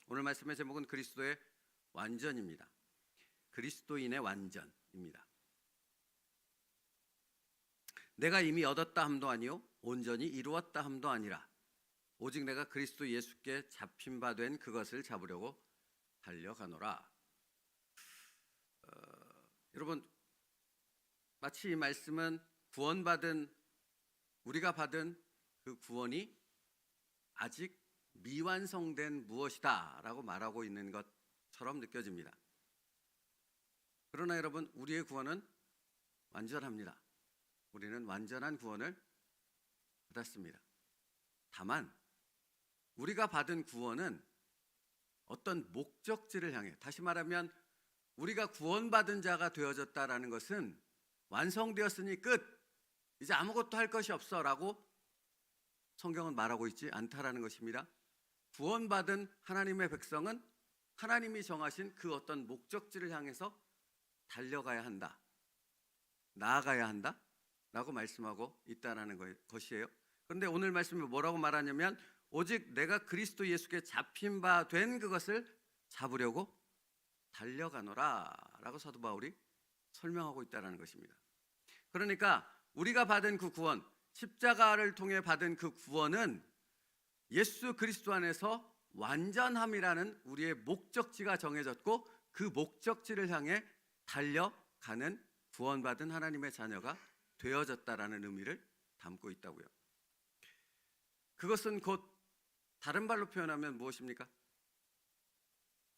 오늘 말씀의 제목은 그리스도의 완전입니다. 그리스도인의 완전입니다. 내가 이미 얻었다 함도 아니요 온전히 이루었다 함도 아니라 오직 내가 그리스도 예수께 잡힌 바 된 그것을 잡으려고 달려가노라. 여러분, 마치 이 말씀은 우리가 받은 그 구원이 아직 미완성된 무엇이다 라고 말하고 있는 것처럼 느껴집니다. 그러나 여러분, 우리의 구원은 완전합니다. 우리는 완전한 구원을 받았습니다. 다만 우리가 받은 구원은 어떤 목적지를 향해, 다시 말하면 우리가 구원받은 자가 되어졌다라는 것은 완성되었으니 끝, 이제 아무것도 할 것이 없어 라고 성경은 말하고 있지 않다라는 것입니다. 구원받은 하나님의 백성은 하나님이 정하신 그 어떤 목적지를 향해서 달려가야 한다, 나아가야 한다 라고 말씀하고 있다는 것이에요. 그런데 오늘 말씀이 뭐라고 말하냐면 오직 내가 그리스도 예수께 잡힌 바 된 그것을 잡으려고 달려가노라 라고 사도 바울이 설명하고 있다는 것입니다. 그러니까 우리가 받은 그 구원, 십자가를 통해 받은 그 구원은 예수 그리스도 안에서 완전함이라는 우리의 목적지가 정해졌고 그 목적지를 향해 달려가는 구원받은 하나님의 자녀가 되어졌다라는 의미를 담고 있다고요. 그것은 곧 다른 말로 표현하면 무엇입니까?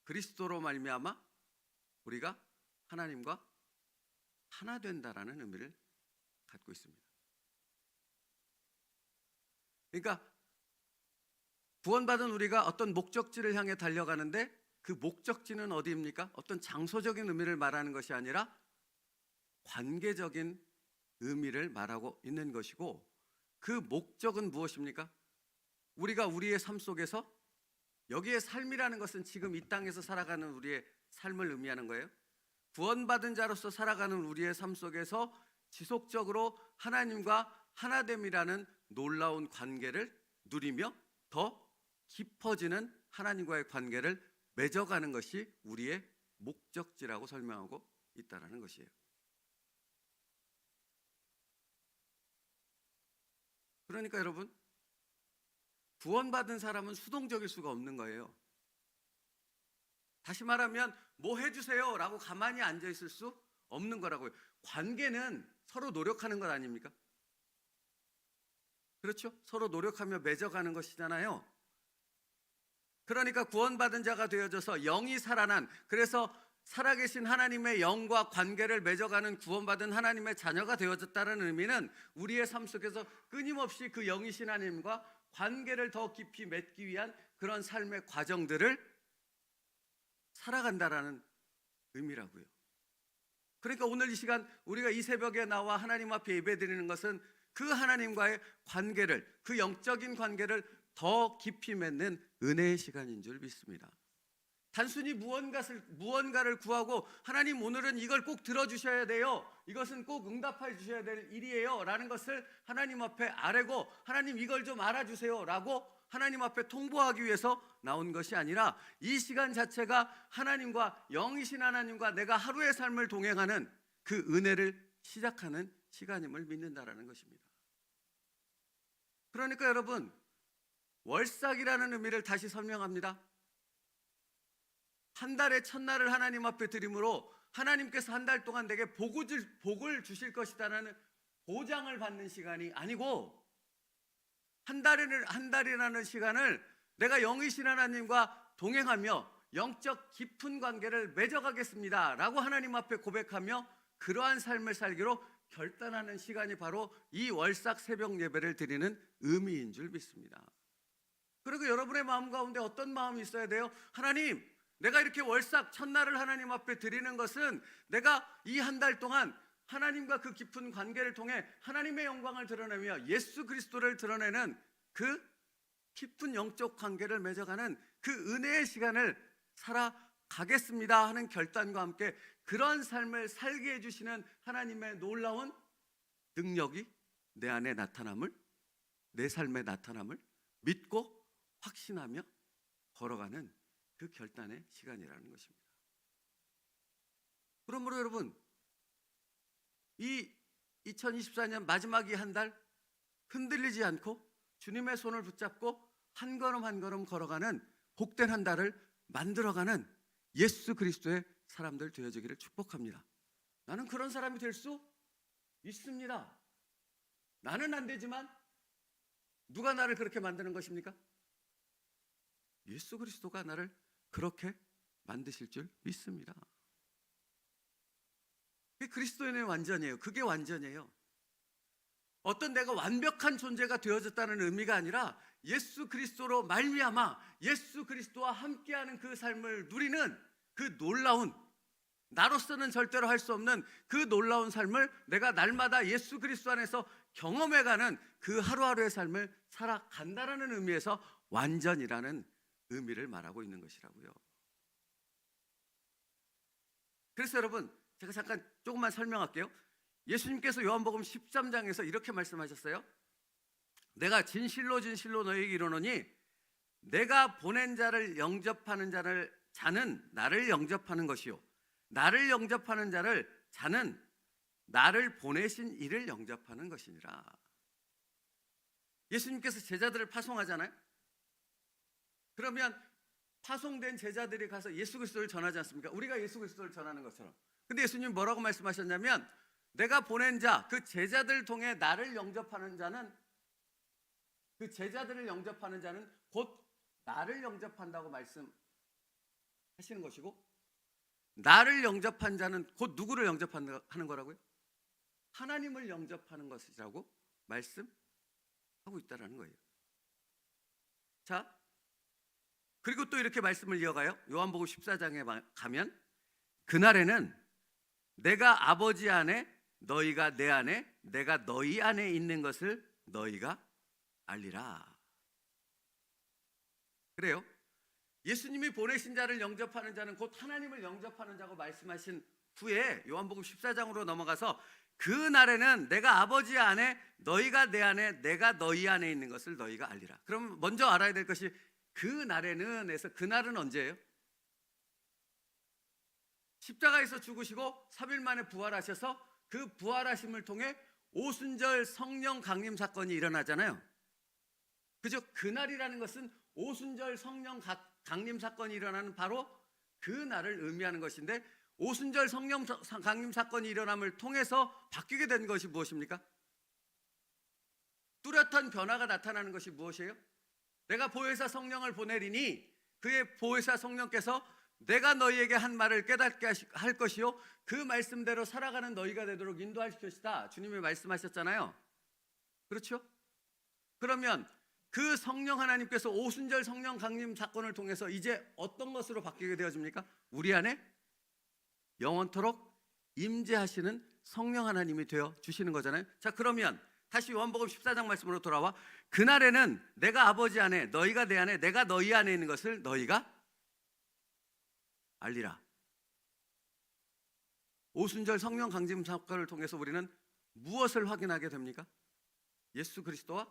그리스도로 말미암아 우리가 하나님과 하나 된다라는 의미를 갖고 있습니다. 그러니까 구원받은 우리가 어떤 목적지를 향해 달려가는데 그 목적지는 어디입니까? 어떤 장소적인 의미를 말하는 것이 아니라 관계적인 의미를 말하고 있는 것이고, 그 목적은 무엇입니까? 우리가 우리의 삶 속에서, 여기에 삶이라는 것은 지금 이 땅에서 살아가는 우리의 삶을 의미하는 거예요. 구원받은 자로서 살아가는 우리의 삶 속에서 지속적으로 하나님과 하나됨이라는 놀라운 관계를 누리며 더 깊어지는 하나님과의 관계를 맺어가는 것이 우리의 목적지라고 설명하고 있다는 것이에요. 그러니까 여러분, 구원받은 사람은 수동적일 수가 없는 거예요. 다시 말하면 뭐 해주세요 라고 가만히 앉아있을 수 없는 거라고요. 관계는 서로 노력하는 것 아닙니까? 그렇죠? 서로 노력하며 맺어가는 것이잖아요. 그러니까 구원받은 자가 되어져서 영이 살아난, 그래서 살아계신 하나님의 영과 관계를 맺어가는 구원받은 하나님의 자녀가 되어졌다는 의미는 우리의 삶 속에서 끊임없이 그 영이신 하나님과 관계를 더 깊이 맺기 위한 그런 삶의 과정들을 살아간다라는 의미라고요. 그러니까 오늘 이 시간 우리가 이 새벽에 나와 하나님 앞에 예배드리는 것은 그 하나님과의 관계를, 그 영적인 관계를 더 깊이 맺는 은혜의 시간인 줄 믿습니다. 단순히 무언가를 구하고 하나님 오늘은 이걸 꼭 들어주셔야 돼요, 이것은 꼭 응답해 주셔야 될 일이에요 라는 것을 하나님 앞에 아뢰고 하나님 이걸 좀 알아주세요 라고 하나님 앞에 통보하기 위해서 나온 것이 아니라 이 시간 자체가 하나님과, 영이신 하나님과 내가 하루의 삶을 동행하는 그 은혜를 시작하는 시간임을 믿는다라는 것입니다. 그러니까 여러분, 월삭이라는 의미를 다시 설명합니다. 한 달의 첫날을 하나님 앞에 드림으로 하나님께서 한 달 동안 내게 복을 주실 것이다라는 보장을 받는 시간이 아니고, 한 달이라는 시간을 내가 영이신 하나님과 동행하며 영적 깊은 관계를 맺어가겠습니다 라고 하나님 앞에 고백하며 그러한 삶을 살기로 결단하는 시간이 바로 이 월삭 새벽 예배를 드리는 의미인 줄 믿습니다. 그리고 여러분의 마음 가운데 어떤 마음이 있어야 돼요? 하나님, 내가 이렇게 월삭 첫날을 하나님 앞에 드리는 것은 내가 이 한 달 동안 하나님과 그 깊은 관계를 통해 하나님의 영광을 드러내며 예수 그리스도를 드러내는 그 깊은 영적 관계를 맺어가는 그 은혜의 시간을 살아가겠습니다 하는 결단과 함께 그런 삶을 살게 해주시는 하나님의 놀라운 능력이 내 안에 나타남을, 내 삶에 나타남을 믿고 확신하며 걸어가는 그 결단의 시간이라는 것입니다. 그러므로 여러분, 이 2024년 마지막 이 한 달 흔들리지 않고 주님의 손을 붙잡고 한 걸음 한 걸음 걸어가는 복된 한 달을 만들어가는 예수 그리스도의 사람들 되어지기를 축복합니다. 나는 그런 사람이 될 수 있습니다. 나는 안 되지만 누가 나를 그렇게 만드는 것입니까? 예수 그리스도가 나를 그렇게 만드실 줄 믿습니다. 그게 그리스도인의 완전이에요. 그게 완전이에요. 어떤 내가 완벽한 존재가 되어졌다는 의미가 아니라 예수 그리스도로 말미암아 예수 그리스도와 함께하는 그 삶을 누리는 그 놀라운, 나로서는 절대로 할 수 없는 그 놀라운 삶을 내가 날마다 예수 그리스도 안에서 경험해가는 그 하루하루의 삶을 살아간다는 의미에서 완전이라는 의미를 말하고 있는 것이라고요. 그래서 여러분, 제가 잠깐 조금만 설명할게요. 예수님께서 요한복음 13장에서 이렇게 말씀하셨어요. 내가 진실로 진실로 너희에게 이르노니 내가 보낸 자를 영접하는 자는 나를 영접하는 것이요 나를 영접하는 자는 나를 보내신 이를 영접하는 것이니라. 예수님께서 제자들을 파송하잖아요. 그러면 파송된 제자들이 가서 예수 그리스도를 전하지 않습니까? 우리가 예수 그리스도를 전하는 것처럼. 근데 예수님 뭐라고 말씀하셨냐면 내가 보낸 자, 그 제자들 통해 나를 영접하는 자는, 그 제자들을 영접하는 자는 곧 나를 영접한다고 말씀하시는 것이고, 나를 영접한 자는 곧 누구를 영접하는 거라고요? 하나님을 영접하는 것이라고 말씀하고 있다는 거예요. 자, 그리고 또 이렇게 말씀을 이어가요. 요한복음 14장에 가면 그날에는 내가 아버지 안에 너희가 내 안에 내가 너희 안에 있는 것을 너희가 알리라. 그래요. 예수님이 보내신 자를 영접하는 자는 곧 하나님을 영접하는 자고 말씀하신 후에 요한복음 14장으로 넘어가서 그 날에는 내가 아버지 안에 너희가 내 안에 내가 너희 안에 있는 것을 너희가 알리라. 그럼 먼저 알아야 될 것이 그 날에는 에서 그 날은 언제예요? 십자가에서 죽으시고 3일 만에 부활하셔서 그 부활하심을 통해 오순절 성령 강림 사건이 일어나잖아요. 그죠? 그날이라는 것은 오순절 성령 강림 사건이 일어나는 바로 그 날을 의미하는 것인데, 오순절 성령 강림 사건이 일어남을 통해서 바뀌게 된 것이 무엇입니까? 뚜렷한 변화가 나타나는 것이 무엇이에요? 내가 보혜사 성령을 보내리니 그의 보혜사 성령께서 내가 너희에게 한 말을 깨닫게 할 것이요 그 말씀대로 살아가는 너희가 되도록 인도할 것이다. 주님이 말씀하셨잖아요. 그렇죠? 그러면 그 성령 하나님께서 오순절 성령 강림 사건을 통해서 이제 어떤 것으로 바뀌게 되어집니까? 우리 안에 영원토록 임재하시는 성령 하나님이 되어 주시는 거잖아요. 자, 그러면 다시 요한복음 14장 말씀으로 돌아와 그날에는 내가 아버지 안에 너희가 내 안에 내가 너희 안에 있는 것을 너희가 알리라. 오순절 성령 강림 사건을 통해서 우리는 무엇을 확인하게 됩니까? 예수 그리스도와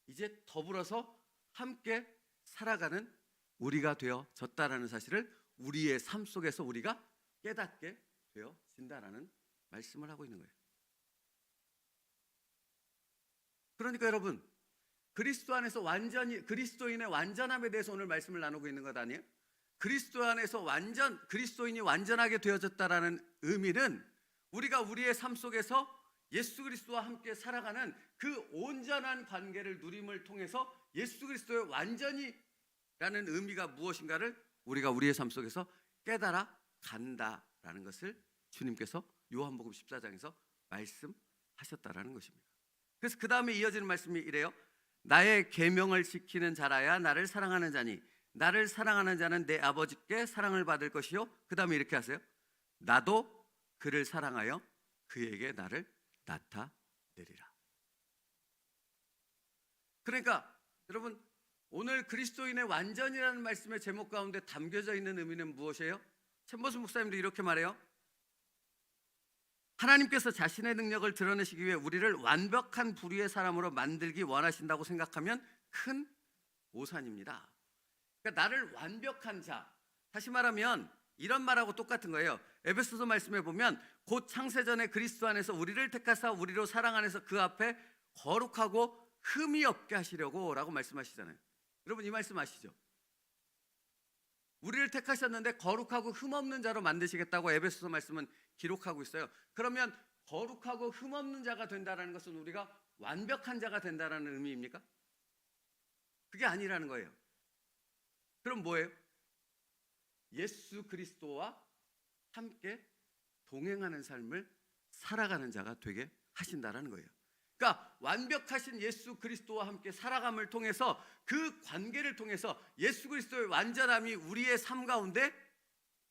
이제 더불어서 함께 살아가는 우리가 되어졌다라는 사실을 우리의 삶 속에서 우리가 깨닫게 되어진다라는 말씀을 하고 있는 거예요. 그러니까 여러분, 그리스도 안에서 완전히 그리스도인의 완전함에 대해서 오늘 말씀을 나누고 있는 것 아니에요? 그리스도 안에서 그리스도인이 완전하게 되어졌다라는 의미는 우리가 우리의 삶 속에서 예수 그리스도와 함께 살아가는 그 온전한 관계를 누림을 통해서 예수 그리스도의 완전이라는 의미가 무엇인가를 우리가 우리의 삶 속에서 깨달아 간다라는 것을 주님께서 요한복음 14장에서 말씀하셨다라는 것입니다. 그래서 그 다음에 이어지는 말씀이 이래요. 나의 계명을 지키는 자라야 나를 사랑하는 자니 나를 사랑하는 자는 내 아버지께 사랑을 받을 것이요. 그 다음에 이렇게 하세요. 나도 그를 사랑하여 그에게 나를 나타내리라. 그러니까 여러분, 오늘 그리스도인의 완전이라는 말씀의 제목 가운데 담겨져 있는 의미는 무엇이에요? 챔버스 목사님도 이렇게 말해요. 하나님께서 자신의 능력을 드러내시기 위해 우리를 완벽한 불의의 사람으로 만들기 원하신다고 생각하면 큰 오산입니다. 그러니까 나를 완벽한 자. 다시 말하면 이런 말하고 똑같은 거예요. 에베소서 말씀에 보면 곧 창세전에 그리스도 안에서 우리를 택하사 우리로 사랑 안에서 그 앞에 거룩하고 흠이 없게 하시려고 라고 말씀하시잖아요. 여러분 이 말씀 아시죠? 우리를 택하셨는데 거룩하고 흠 없는 자로 만드시겠다고 에베소서 말씀은 기록하고 있어요. 그러면 거룩하고 흠 없는 자가 된다는 것은 우리가 완벽한 자가 된다는 의미입니까? 그게 아니라는 거예요. 그럼 뭐예요? 예수 그리스도와 함께 동행하는 삶을 살아가는 자가 되게 하신다라는 거예요. 그러니까 완벽하신 예수 그리스도와 함께 살아감을 통해서 그 관계를 통해서 예수 그리스도의 완전함이 우리의 삶 가운데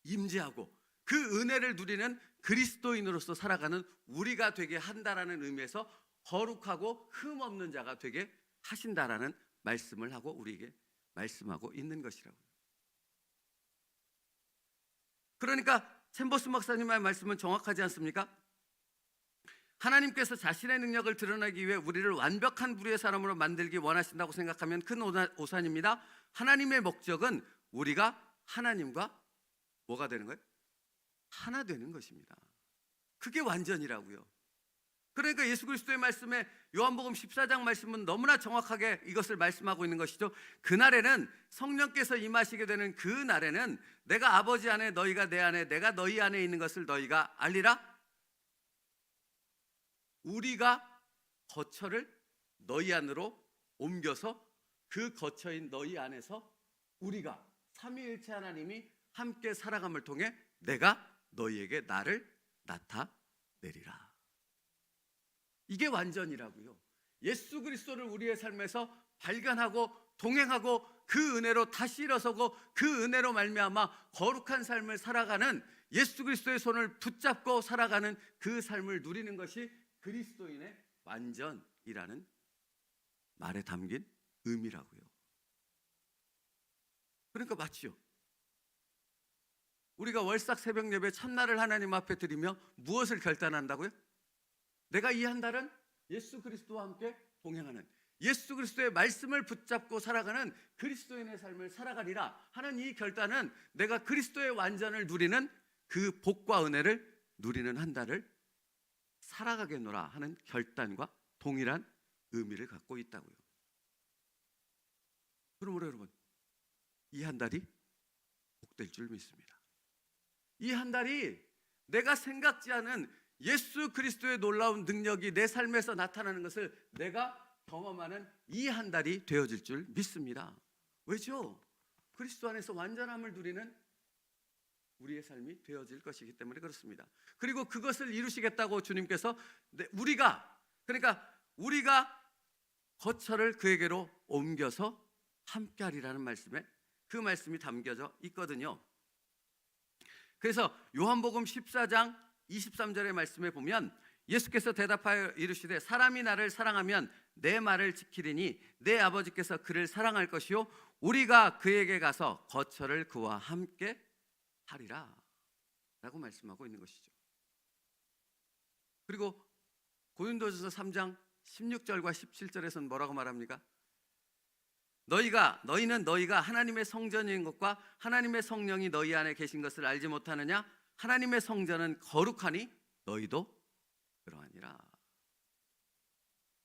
임재하고 그 은혜를 누리는 그리스도인으로서 살아가는 우리가 되게 한다라는 의미에서 거룩하고 흠 없는 자가 되게 하신다라는 말씀을 하고 우리에게 말씀하고 있는 것이라고요. 그러니까 챔버스 목사님의 말씀은 정확하지 않습니까? 하나님께서 자신의 능력을 드러내기 위해 우리를 완벽한 부류의 사람으로 만들기 원하신다고 생각하면 큰 오산입니다. 하나님의 목적은 우리가 하나님과 뭐가 되는 거예요? 하나 되는 것입니다. 그게 완전이라고요. 그러니까 예수 그리스도의 말씀에 요한복음 14장 말씀은 너무나 정확하게 이것을 말씀하고 있는 것이죠. 그날에는 성령께서 임하시게 되는 그 날에는 내가 아버지 안에 너희가 내 안에 내가 너희 안에 있는 것을 너희가 알리라. 우리가 거처를 너희 안으로 옮겨서 그 거처인 너희 안에서 우리가 삼위일체 하나님이 함께 살아감을 통해 내가 너희에게 나를 나타내리라. 이게 완전이라고요. 예수 그리스도를 우리의 삶에서 발견하고 동행하고 그 은혜로 다시 일어서고 그 은혜로 말미암아 거룩한 삶을 살아가는 예수 그리스도의 손을 붙잡고 살아가는 그 삶을 누리는 것이 그리스도인의 완전이라는 말에 담긴 의미라고요. 그러니까 맞죠? 우리가 월삭 새벽 예배 첫날을 하나님 앞에 드리며 무엇을 결단한다고요? 내가 이 한 달은 예수 그리스도와 함께 동행하는 예수 그리스도의 말씀을 붙잡고 살아가는 그리스도인의 삶을 살아가리라 하는 이 결단은 내가 그리스도의 완전을 누리는 그 복과 은혜를 누리는 한 달을 살아가겠노라 하는 결단과 동일한 의미를 갖고 있다고요. 그러므로 여러분 이 한 달이 복될 줄 믿습니다. 이 한 달이 내가 생각지 않은 예수 그리스도의 놀라운 능력이 내 삶에서 나타나는 것을 내가 경험하는 이 한 달이 되어질 줄 믿습니다. 왜죠? 그리스도 안에서 완전함을 누리는 우리의 삶이 되어질 것이기 때문에 그렇습니다. 그리고 그것을 이루시겠다고 주님께서 우리가 거처를 그에게로 옮겨서 함께하리라는 말씀에 그 말씀이 담겨져 있거든요. 그래서 요한복음 14장 23절의 말씀에 보면 예수께서 대답하여 이르시되 사람이 나를 사랑하면 내 말을 지키리니 내 아버지께서 그를 사랑할 것이요 우리가 그에게 가서 거처를 그와 함께 하리라 라고 말씀하고 있는 것이죠. 그리고 고린도전서 3장 16절과 17절에서는 뭐라고 말합니까? 너희는 너희가 하나님의 성전인 것과 하나님의 성령이 너희 안에 계신 것을 알지 못하느냐? 하나님의 성전은 거룩하니 너희도 그러하니라.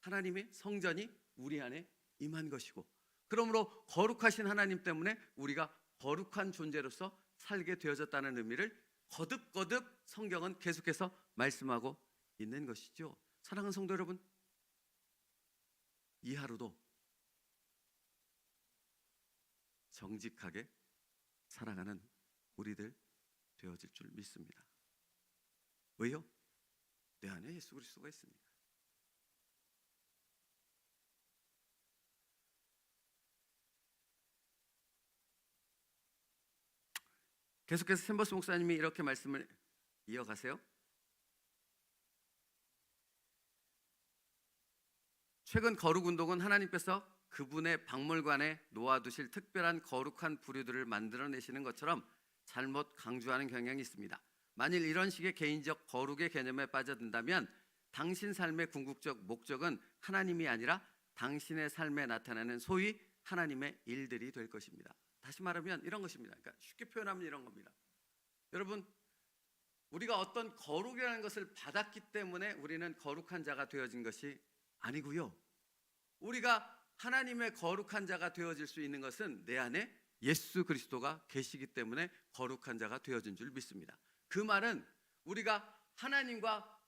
하나님의 성전이 우리 안에 임한 것이고 그러므로 거룩하신 하나님 때문에 우리가 거룩한 존재로서 살게 되어졌다는 의미를 거듭거듭 성경은 계속해서 말씀하고 있는 것이죠. 사랑하는 성도 여러분, 이 하루도 정직하게 살아가는 우리들 되어질 줄 믿습니다. 왜요? 내 안에 예수 그리스도가 있으니까. 계속해서 샘버스 목사님이 이렇게 말씀을 이어가세요. 최근 거룩운동은 하나님께서 그분의 박물관에 놓아두실 특별한 거룩한 부류들을 만들어내시는 것처럼 잘못 강조하는 경향이 있습니다. 만일 이런 식의 개인적 거룩의 개념에 빠져든다면 당신 삶의 궁극적 목적은 하나님이 아니라 당신의 삶에 나타나는 소위 하나님의 일들이 될 것입니다. 다시 말하면 이런 것입니다. 그러니까 쉽게 표현하면 이런 겁니다. 여러분, 우리가 어떤 거룩이라는 것을 받았기 때문에 우리는 거룩한 자가 되어진 것이 아니고요. 우리가 하나님의 거룩한 자가 되어질 수 있는 것은 내 안에 예수 그리스도가 계시기 때문에 거룩한 자가 되어진 줄 믿습니다. 그 말은 우리가 하나님과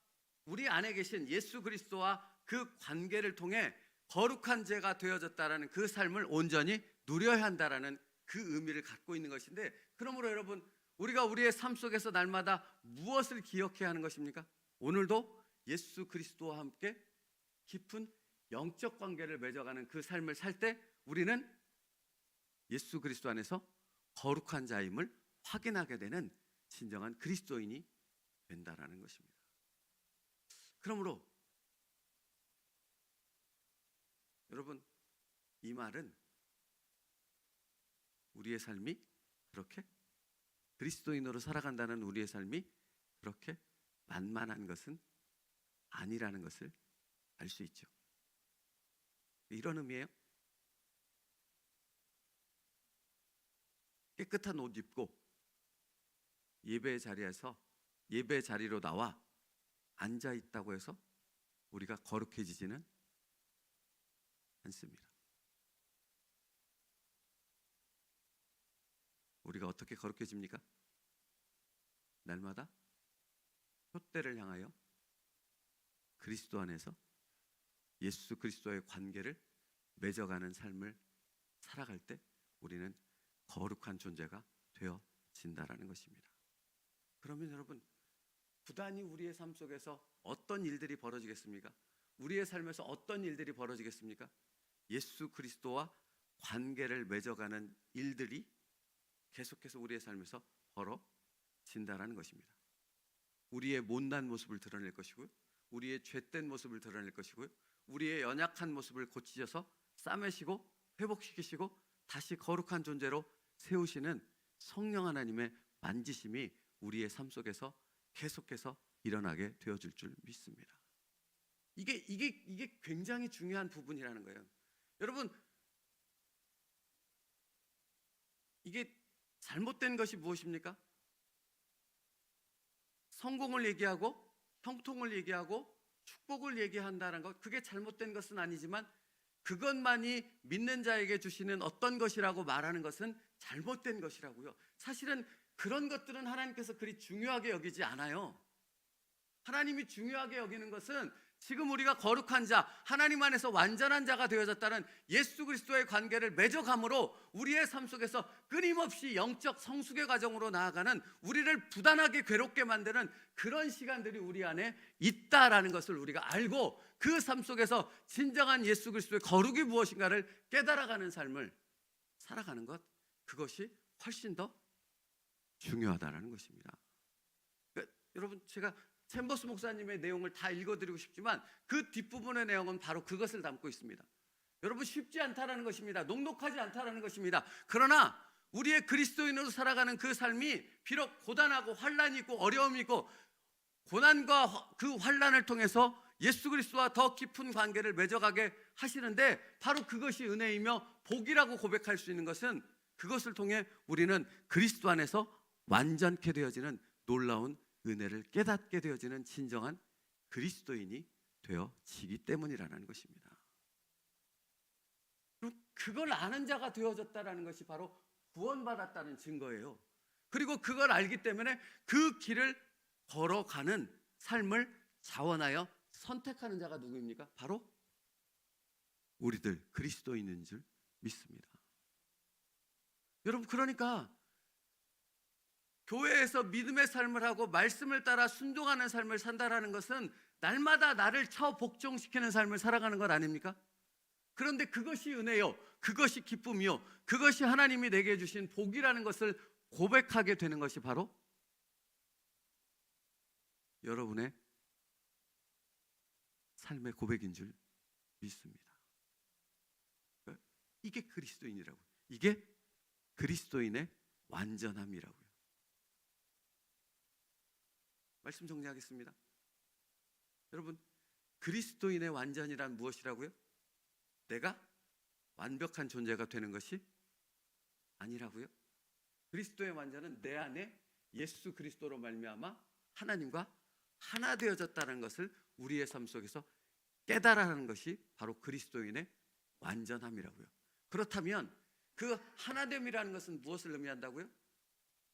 우리 안에 계신 예수 그리스도와 그 관계를 통해 거룩한 자가 되어졌다라는 그 삶을 온전히 누려야 한다라는 그 의미를 갖고 있는 것인데, 그러므로 여러분, 우리가 우리의 삶 속에서 날마다 무엇을 기억해야 하는 것입니까? 오늘도 예수 그리스도와 함께 깊은 영적 관계를 맺어가는 그 삶을 살 때 우리는 예수 그리스도 안에서 거룩한 자임을 확인하게 되는 진정한 그리스도인이 된다라는 것입니다. 그러므로 여러분, 이 말은 우리의 삶이 그렇게 그리스도인으로 살아간다는 우리의 삶이 그렇게 만만한 것은 아니라는 것을 알 수 있죠. 이런 의미예요. 깨끗한 옷 입고 예배 자리에서 예배 자리로 나와 앉아 있다고 해서 우리가 거룩해지지는 않습니다. 우리가 어떻게 거룩해집니까? 날마다 표대를 향하여 그리스도 안에서 예수 그리스도의 관계를 맺어가는 삶을 살아갈 때 우리는 거룩한 존재가 되어진다라는 것입니다. 그러면 여러분, 부단히 우리의 삶 속에서 어떤 일들이 벌어지겠습니까? 우리의 삶에서 어떤 일들이 벌어지겠습니까? 예수 그리스도와 관계를 맺어가는 일들이 계속해서 우리의 삶에서 벌어진다라는 것입니다. 우리의 못난 모습을 드러낼 것이고요, 우리의 죄된 모습을 드러낼 것이고요, 우리의 연약한 모습을 고치셔서 싸매시고 회복시키시고 다시 거룩한 존재로 세우시는 성령 하나님의 만지심이 우리의 삶 속에서 계속해서 일어나게 되어줄 줄 믿습니다. 이게 굉장히 중요한 부분이라는 거예요. 여러분, 이게 잘못된 것이 무엇입니까? 성공을 얘기하고 형통을 얘기하고 축복을 얘기한다는 것, 그게 잘못된 것은 아니지만 그것만이 믿는 자에게 주시는 어떤 것이라고 말하는 것은 잘못된 것이라고요. 사실은 그런 것들은 하나님께서 그리 중요하게 여기지 않아요. 하나님이 중요하게 여기는 것은 지금 우리가 거룩한 자, 하나님 안에서 완전한 자가 되어졌다는 예수 그리스도의 관계를 맺어감으로 우리의 삶 속에서 끊임없이 영적 성숙의 과정으로 나아가는, 우리를 부단하게 괴롭게 만드는 그런 시간들이 우리 안에 있다라는 것을 우리가 알고 그 삶 속에서 진정한 예수 그리스도의 거룩이 무엇인가를 깨달아가는 삶을 살아가는 것, 그것이 훨씬 더 중요하다는 것입니다. 그러니까 여러분, 제가 챔버스 목사님의 내용을 다 읽어드리고 싶지만 그 뒷부분의 내용은 바로 그것을 담고 있습니다. 여러분, 쉽지 않다라는 것입니다. 녹록하지 않다라는 것입니다. 그러나 우리의 그리스도인으로 살아가는 그 삶이 비록 고단하고 환란이 있고 어려움이 있고, 고난과 그 환란을 통해서 예수 그리스도와 더 깊은 관계를 맺어가게 하시는데, 바로 그것이 은혜이며 복이라고 고백할 수 있는 것은 그것을 통해 우리는 그리스도 안에서 완전케 되어지는 놀라운 은혜를 깨닫게 되어지는 진정한 그리스도인이 되어지기 때문이라는 것입니다. 그걸 아는 자가 되어졌다는 것이 바로 구원받았다는 증거예요. 그리고 그걸 알기 때문에 그 길을 걸어가는 삶을 자원하여 선택하는 자가 누구입니까? 바로 우리들 그리스도인인 줄 믿습니다. 여러분, 그러니까 교회에서 믿음의 삶을 하고 말씀을 따라 순종하는 삶을 산다라는 것은 날마다 나를 처복종시키는 삶을 살아가는 것 아닙니까? 그런데 그것이 은혜요, 그것이 기쁨이요, 그것이 하나님이 내게 주신 복이라는 것을 고백하게 되는 것이 바로 여러분의 삶의 고백인 줄 믿습니다. 이게 그리스도인이라고, 이게 그리스도인의 완전함이라고요. 말씀 정리하겠습니다. 여러분, 그리스도인의 완전이란 무엇이라고요? 내가 완벽한 존재가 되는 것이 아니라고요? 그리스도의 완전은 내 안에 예수 그리스도로 말미암아 하나님과 하나 되어졌다는 것을 우리의 삶 속에서 깨달아하는 것이 바로 그리스도인의 완전함이라고요. 그렇다면 그 하나됨이라는 것은 무엇을 의미한다고요?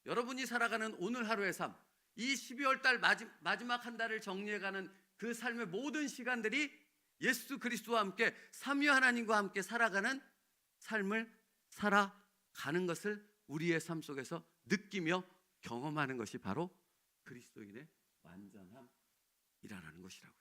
여러분이 살아가는 오늘 하루의 삶, 이 12월 달 마지막 한 달을 정리해가는 그 삶의 모든 시간들이 예수 그리스도와 함께 삼위 하나님과 함께 살아가는 삶을 살아가는 것을 우리의 삶 속에서 느끼며 경험하는 것이 바로 그리스도인의 완전함이라는 것이라고요.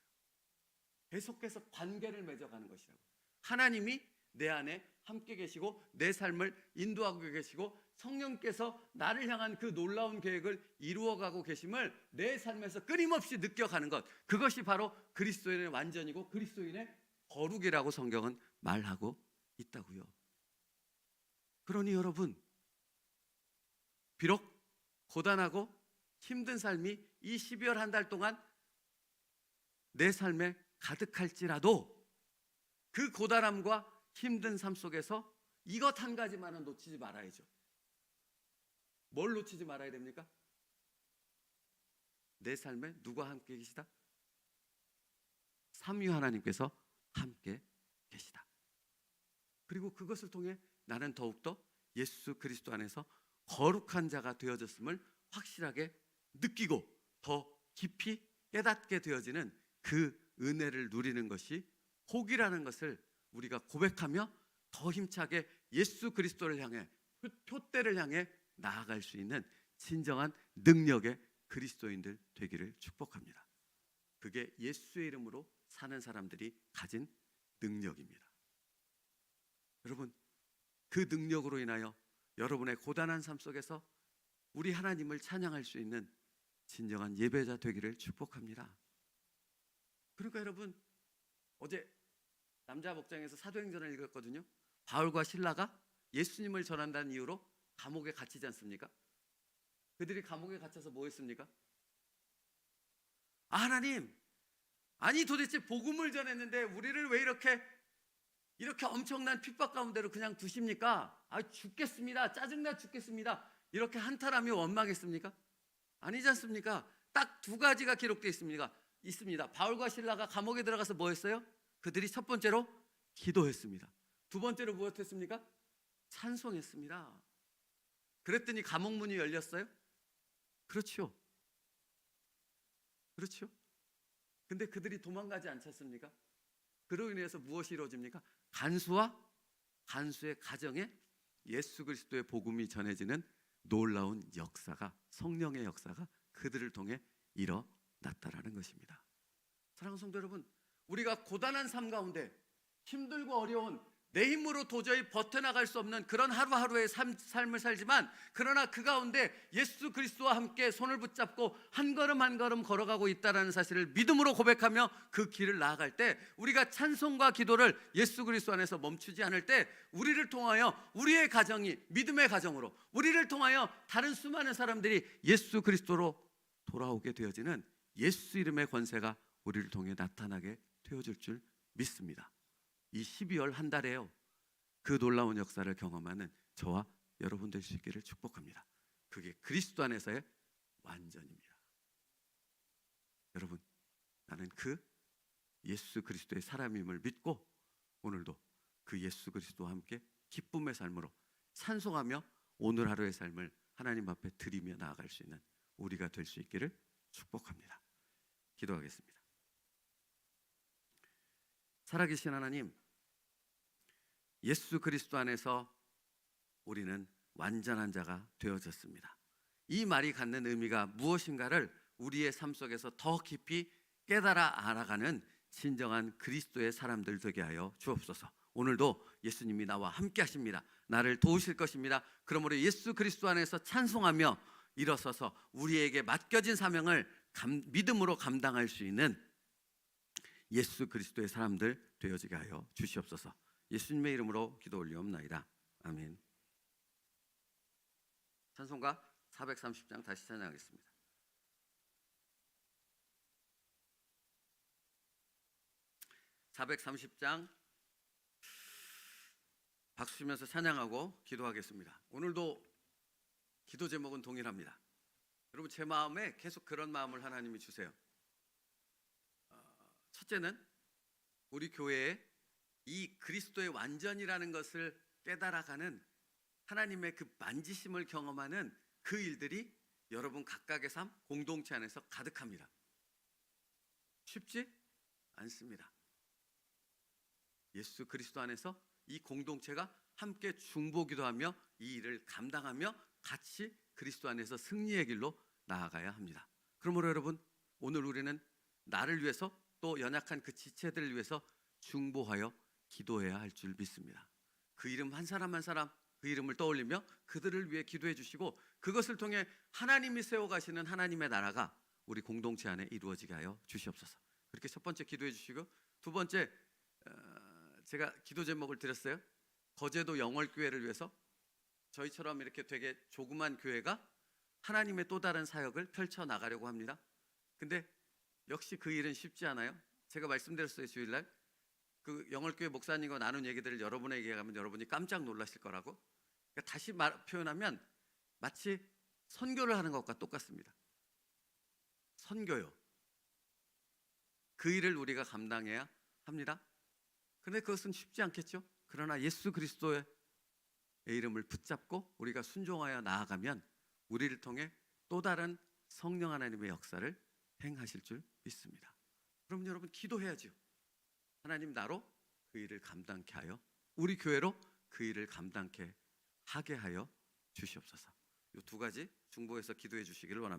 계속해서 관계를 맺어가는 것이라고요. 하나님이 내 안에 함께 계시고 내 삶을 인도하고 계시고 성령께서 나를 향한 그 놀라운 계획을 이루어가고 계심을 내 삶에서 끊임없이 느껴가는 것, 그것이 바로 그리스도인의 완전이고 그리스도인의 거룩이라고 성경은 말하고 있다고요. 그러니 여러분, 비록 고단하고 힘든 삶이 이 12월 한 달 동안 내 삶에 가득할지라도 그 고단함과 힘든 삶 속에서 이것 한 가지만은 놓치지 말아야죠. 뭘 놓치지 말아야 됩니까? 내 삶에 누가 함께 계시다? 삼위 하나님께서 함께 계시다. 그리고 그것을 통해 나는 더욱더 예수 그리스도 안에서 거룩한 자가 되어졌음을 확실하게 느끼고 더 깊이 깨닫게 되어지는 그 은혜를 누리는 것이 복이라는 것을 우리가 고백하며 더 힘차게 예수 그리스도를 향해 표대를 향해 나아갈 수 있는 진정한 능력의 그리스도인들 되기를 축복합니다. 그게 예수의 이름으로 사는 사람들이 가진 능력입니다. 여러분, 그 능력으로 인하여 여러분의 고단한 삶 속에서 우리 하나님을 찬양할 수 있는 진정한 예배자 되기를 축복합니다. 그러니까 여러분, 어제 남자 목장에서 사도행전을 읽었거든요. 바울과 실라가 예수님을 전한다는 이유로 감옥에 갇히지 않습니까? 그들이 감옥에 갇혀서 뭐 했습니까? 하나님, 아니 도대체 복음을 전했는데 우리를 왜 이렇게 엄청난 핍박 가운데로 그냥 두십니까? 죽겠습니다. 짜증나 죽겠습니다. 이렇게 한탄하며 원망했습니까? 아니지 않습니까? 딱 두 가지가 기록되어 있습니다. 바울과 실라가 감옥에 들어가서 뭐 했어요? 그들이 첫 번째로 기도했습니다. 두 번째로 무엇했습니까? 찬송했습니다. 그랬더니 감옥 문이 열렸어요? 그렇죠. 그렇죠. 근데 그들이 도망가지 않았습니까? 그로 인해서 무엇이 이루어집니까? 간수의 가정에 예수 그리스도의 복음이 전해지는 놀라운 역사가, 성령의 역사가 그들을 통해 일어났다라는 것입니다. 사랑하는 성도 여러분, 우리가 고단한 삶 가운데 힘들고 어려운 내 힘으로 도저히 버텨나갈 수 없는 그런 하루하루의 삶을 살지만, 그러나 그 가운데 예수 그리스도와 함께 손을 붙잡고 한 걸음 한 걸음 걸어가고 있다는 사실을 믿음으로 고백하며 그 길을 나아갈 때, 우리가 찬송과 기도를 예수 그리스도 안에서 멈추지 않을 때, 우리를 통하여 우리의 가정이 믿음의 가정으로, 우리를 통하여 다른 수많은 사람들이 예수 그리스도로 돌아오게 되어지는 예수 이름의 권세가 우리를 통해 나타나게 되어질 줄 믿습니다. 이 12월 한 달에요, 그 놀라운 역사를 경험하는 저와 여러분 될 수 있기를 축복합니다. 그게 그리스도 안에서의 완전입니다. 여러분, 나는 그 예수 그리스도의 사람임을 믿고 오늘도 그 예수 그리스도와 함께 기쁨의 삶으로 찬송하며 오늘 하루의 삶을 하나님 앞에 드리며 나아갈 수 있는 우리가 될 수 있기를 축복합니다. 기도하겠습니다. 살아계신 하나님, 예수 그리스도 안에서 우리는 완전한 자가 되어졌습니다. 이 말이 갖는 의미가 무엇인가를 우리의 삶 속에서 더 깊이 깨달아 알아가는 진정한 그리스도의 사람들 되게 하여 주옵소서. 오늘도 예수님이 나와 함께 하십니다. 나를 도우실 것입니다. 그러므로 예수 그리스도 안에서 찬송하며 일어서서 우리에게 맡겨진 사명을 믿음으로 감당할 수 있는 예수 그리스도의 사람들 되어지게 하여 주시옵소서. 예수님의 이름으로 기도 올리옵나이다. 아멘. 찬송가 430장 다시 찬양하겠습니다. (430장) 박수 치면서 찬양하고 기도하겠습니다. 오늘도 기도 제목은 동일합니다. 여러분, 제 마음에 계속 그런 마음을 하나님이 주세요. 첫째는 우리 교회에 이 그리스도의 완전이라는 것을 깨달아가는 하나님의 그 만지심을 경험하는 그 일들이 여러분 각각의 삶, 공동체 안에서 가득합니다. 쉽지 않습니다. 예수 그리스도 안에서 이 공동체가 함께 중보기도 하며 이 일을 감당하며 같이 그리스도 안에서 승리의 길로 나아가야 합니다. 그러므로 여러분, 오늘 우리는 나를 위해서 또 연약한 그 지체들을 위해서 중보하여 기도해야 할 줄 믿습니다. 그 이름 한 사람 한 사람 그 이름을 떠올리며 그들을 위해 기도해 주시고 그것을 통해 하나님이 세워가시는 하나님의 나라가 우리 공동체 안에 이루어지게 하여 주시옵소서. 그렇게 첫 번째 기도해 주시고, 두 번째 제가 기도 제목을 드렸어요. 거제도 영월교회를 위해서 저희처럼 이렇게 되게 조그만 교회가 하나님의 또 다른 사역을 펼쳐나가려고 합니다. 근데 역시 그 일은 쉽지 않아요. 제가 말씀드렸어요, 주일날. 그 영월교회 목사님과 나눈 얘기들을 여러분에게 하면 여러분이 깜짝 놀라실 거라고. 그러니까 다시 표현하면 마치 선교를 하는 것과 똑같습니다. 선교요. 그 일을 우리가 감당해야 합니다. 그런데 그것은 쉽지 않겠죠. 그러나 예수 그리스도의 이름을 붙잡고 우리가 순종하여 나아가면 우리를 통해 또 다른 성령 하나님의 역사를 행하실 줄 믿습니다. 그럼 여러분, 기도해야죠. 하나님, 나로 그 일을 감당케 하여 우리 교회로 그 일을 감당케 하게 하여 주시옵소서. 이 두 가지 중보해서 기도해 주시기를 원합니다.